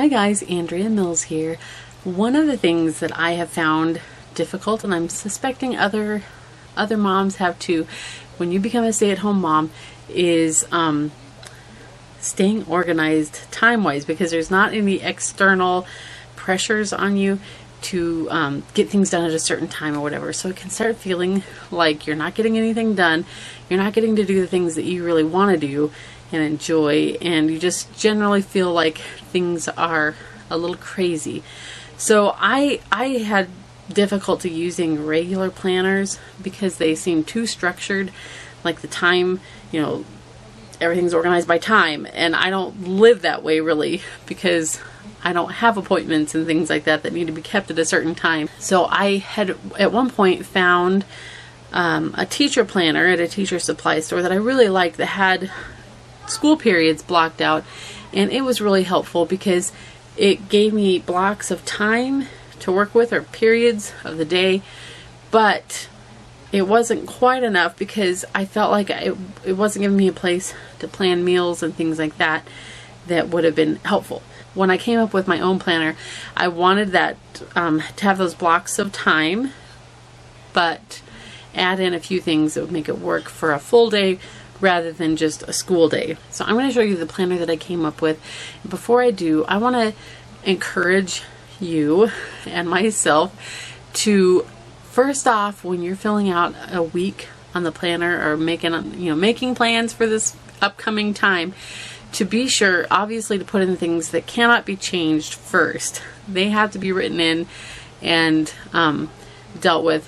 Hi guys, Andrea Mills here. One of the things that I have found difficult, and I'm suspecting other moms have too, when you become a stay-at-home mom, is staying organized time-wise, because there's not any external pressures on you to get things done at a certain time or whatever. So it can start feeling like you're not getting anything done, you're not getting to do the things that you really want to do and enjoy, and you just generally feel like things are a little crazy. So I had difficulty using regular planners because they seem too structured, like the time, you know, everything's organized by time, and I don't live that way really because I don't have appointments and things like that need to be kept at a certain time. So I had at one point found a teacher planner at a teacher supply store that I really liked, that had school periods blocked out, and it was really helpful because it gave me blocks of time to work with, or periods of the day, but it wasn't quite enough because I felt like it wasn't giving me a place to plan meals and things like that would have been helpful. When I came up with my own planner, I wanted that to have those blocks of time, but add in a few things that would make it work for a full day rather than just a school day. So I'm going to show you the planner that I came up with. Before I do, I want to encourage you and myself to, first off, when you're filling out a week on the planner or making plans for this upcoming time, to be sure, obviously, to put in things that cannot be changed first. They have to be written in and dealt with.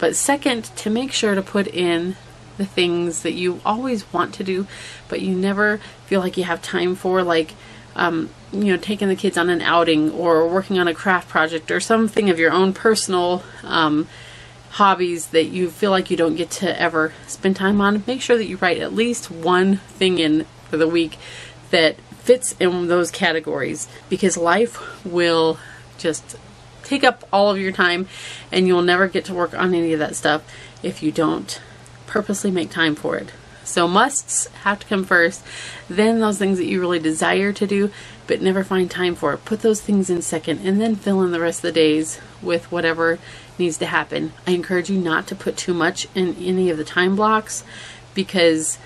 But second, to make sure to put in the things that you always want to do, but you never feel like you have time for, like, taking the kids on an outing, or working on a craft project, or something of your own personal hobbies that you feel like you don't get to ever spend time on. Make sure that you write at least one thing in for the week that fits in those categories, because life will just take up all of your time and you'll never get to work on any of that stuff if you don't purposely make time for it. So musts have to come first, then those things that you really desire to do but never find time for. Put those things in second, and then fill in the rest of the days with whatever needs to happen. I encourage you not to put too much in any of the time blocks, because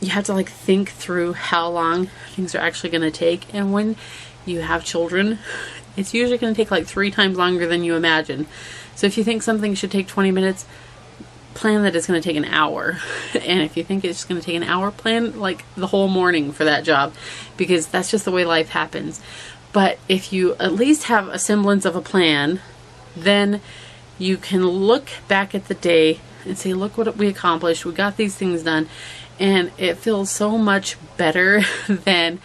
you have to think through how long things are actually going to take. And when you have children, it's usually going to take 3 times longer than you imagine. So if you think something should take 20 minutes, plan that it's going to take an hour. And if you think it's going to take an hour, plan the whole morning for that job, because that's just the way life happens. But if you at least have a semblance of a plan, then you can look back at the day and say, look what we accomplished. We got these things done. And it feels so much better than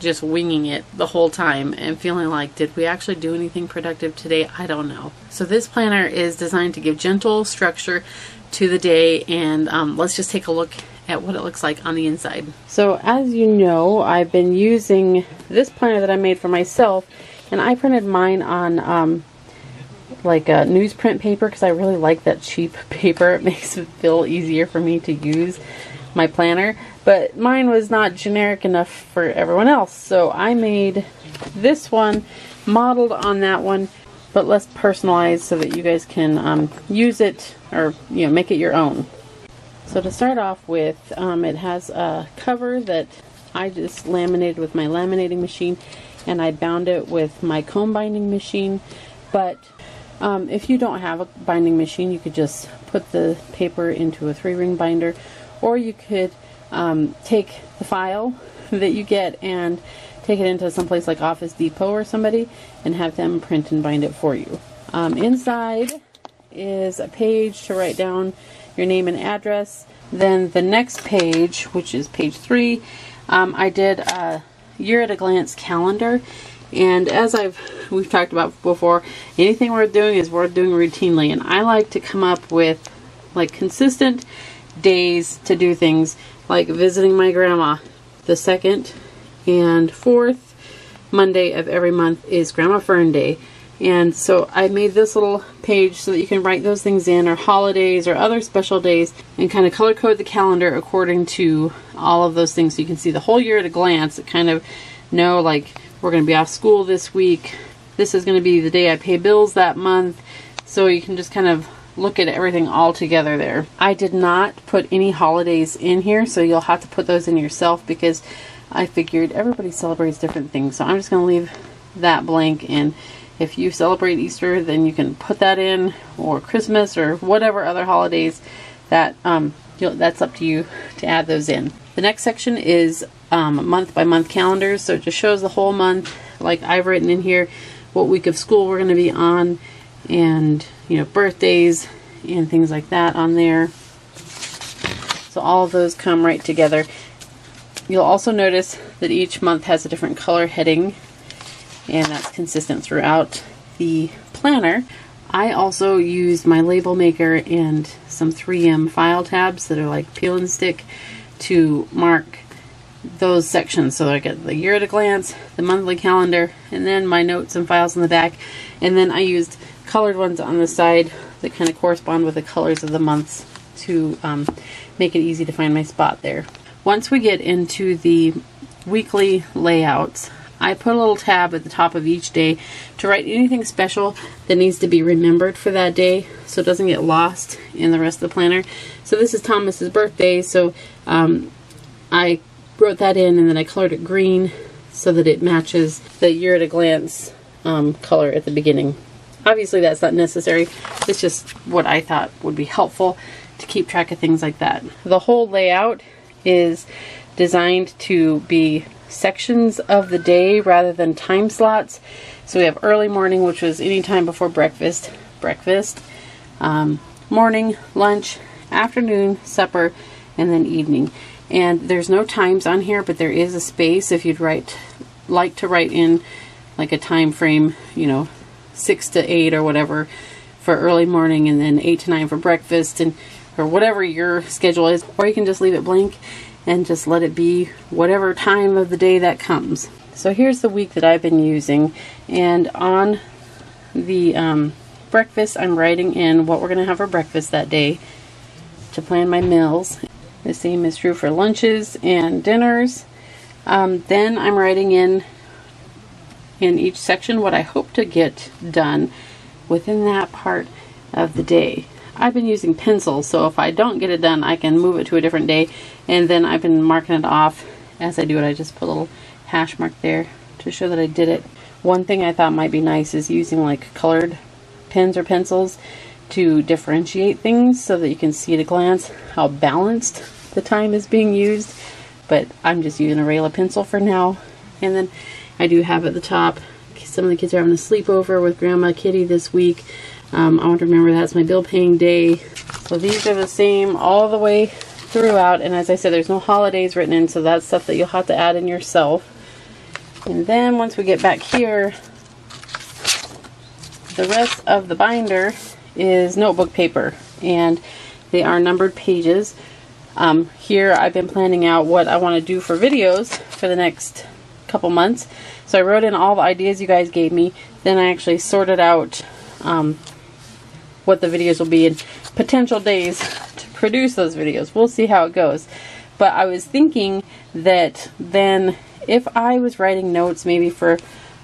just winging it the whole time and feeling like, did we actually do anything productive today? I don't know. So this planner is designed to give gentle structure to the day, and let's just take a look at what it looks like on the inside. So as you know, I've been using this planner that I made for myself, and I printed mine on a newsprint paper because I really like that cheap paper. It makes it feel easier for me to use my planner, but mine was not generic enough for everyone else, so I made this one modeled on that one, but less personalized, so that you guys can use it, or make it your own. So to start off with, it has a cover that I just laminated with my laminating machine, and I bound it with my comb binding machine. But if you don't have a binding machine, you could just put the paper into a 3-ring binder, or you could take the file that you get and take it into someplace like Office Depot or somebody and have them print and bind it for you. Inside is a page to write down your name and address. Then the next page, which is page 3, I did a year at a glance calendar. And as we've talked about before, anything we're doing is worth doing routinely. And I like to come up with consistent days to do things, like visiting my grandma. The 2nd and 4th Monday of every month is Grandma Fern Day. And so I made this little page so that you can write those things in, or holidays or other special days, and kind of color code the calendar according to all of those things, so you can see the whole year at a glance. It kind of know we're going to be off school this week. This is going to be the day I pay bills that month. So you can just kind of look at everything all together there. I did not put any holidays in here, so you'll have to put those in yourself because I figured everybody celebrates different things. So I'm just going to leave that blank, and if you celebrate Easter, then you can put that in, or Christmas, or whatever other holidays that that's up to you to add those in. The next section is month by month calendars, so it just shows the whole month. Like I've written in here what week of school we're going to be on, and birthdays and things like that on there. So all of those come right together. You'll also notice that each month has a different color heading, and that's consistent throughout the planner. I also used my label maker and some 3M file tabs that are like peel and stick to mark those sections. So I get the year at a glance, the monthly calendar, and then my notes and files on the back. And then I used colored ones on the side that kind of correspond with the colors of the months to make it easy to find my spot there. Once we get into the weekly layouts, I put a little tab at the top of each day to write anything special that needs to be remembered for that day so it doesn't get lost in the rest of the planner. So this is Thomas's birthday, so I wrote that in, and then I colored it green so that it matches the year at a glance color at the beginning. Obviously that's not necessary, it's just what I thought would be helpful to keep track of things like that. The whole layout is designed to be sections of the day rather than time slots. So we have early morning, which was any time before breakfast, morning, lunch, afternoon, supper, and then evening. And there's no times on here, but there is a space if you'd like to write in like a time frame, 6 to 8 or whatever for early morning, and then 8 to 9 for breakfast, and or whatever your schedule is. Or you can just leave it blank and just let it be whatever time of the day that comes. So here's the week that I've been using, and on the breakfast I'm writing in what we're going to have for breakfast that day to plan my meals. The same is true for lunches and dinners. Then I'm writing in each section what I hope to get done within that part of the day. I've been using pencils, so if I don't get it done, I can move it to a different day, and then I've been marking it off as I do it. I just put a little hash mark there to show that I did it. One thing I thought might be nice is using like colored pens or pencils to differentiate things so that you can see at a glance how balanced the time is being used, but I'm just using a Rayla pencil for now. And then I do have at the top, some of the kids are having a sleepover with Grandma Kitty this week. I want to remember that's my bill paying day. So these are the same all the way throughout, and as I said, there's no holidays written in, so that's stuff that you'll have to add in yourself. And then once we get back here, the rest of the binder is notebook paper, and they are numbered pages. Here I've been planning out what I want to do for videos for the next couple months. So I wrote in all the ideas you guys gave me, then I actually sorted out what the videos will be and potential days to produce those videos. We'll see how it goes. But I was thinking that then if I was writing notes maybe for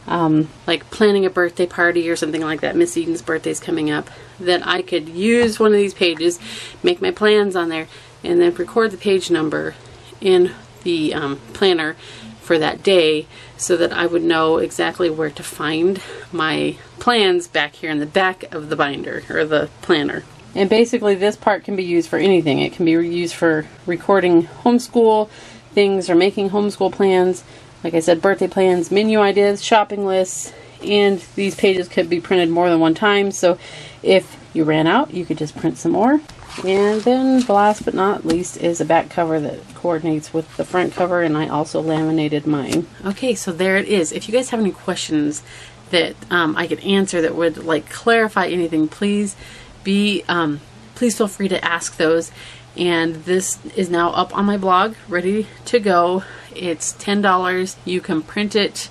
like planning a birthday party or something like that, Miss Eden's birthday's coming up, that I could use one of these pages, make my plans on there, and then record the page number in the planner for that day so that I would know exactly where to find my plans back here in the back of the binder or the planner. And basically this part can be used for anything. It can be used for recording homeschool things or making homeschool plans. Like I said, birthday plans, menu ideas, shopping lists, and these pages could be printed more than one time. So if you ran out, you could just print some more. And then last but not least is a back cover that coordinates with the front cover, and I also laminated mine. Okay, so there it is. If you guys have any questions that I could answer that would like clarify anything, please feel free to ask those. And this is now up on my blog, ready to go. It's $10. You can print it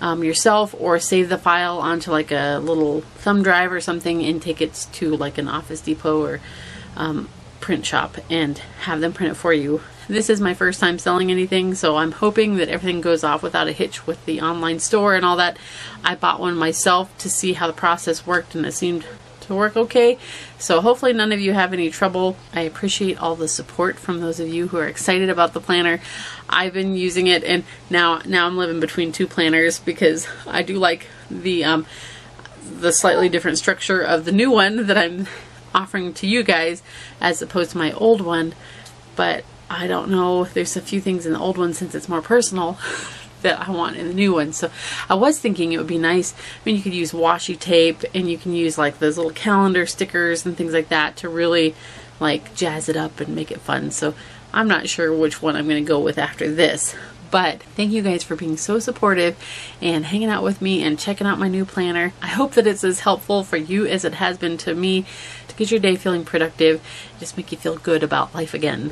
yourself or save the file onto like a little thumb drive or something and take it to like an Office Depot or print shop and have them print it for you. this is my first time selling anything, so I'm hoping that everything goes off without a hitch with the online store and all that. I bought one myself to see how the process worked, and it seemed to work okay. So hopefully none of you have any trouble. I appreciate all the support from those of you who are excited about the planner. I've been using it, and now I'm living between two planners because I do like the slightly different structure of the new one that I'm offering to you guys as opposed to my old one. But I don't know, there's a few things in the old one, since it's more personal, that I want in the new one. So I was thinking it would be nice, I mean, you could use washi tape, and you can use like those little calendar stickers and things like that to really like jazz it up and make it fun. So I'm not sure which one I'm going to go with after this. But thank you guys for being so supportive and hanging out with me and checking out my new planner. I hope that it's as helpful for you as it has been to me, to get your day feeling productive, just make you feel good about life again.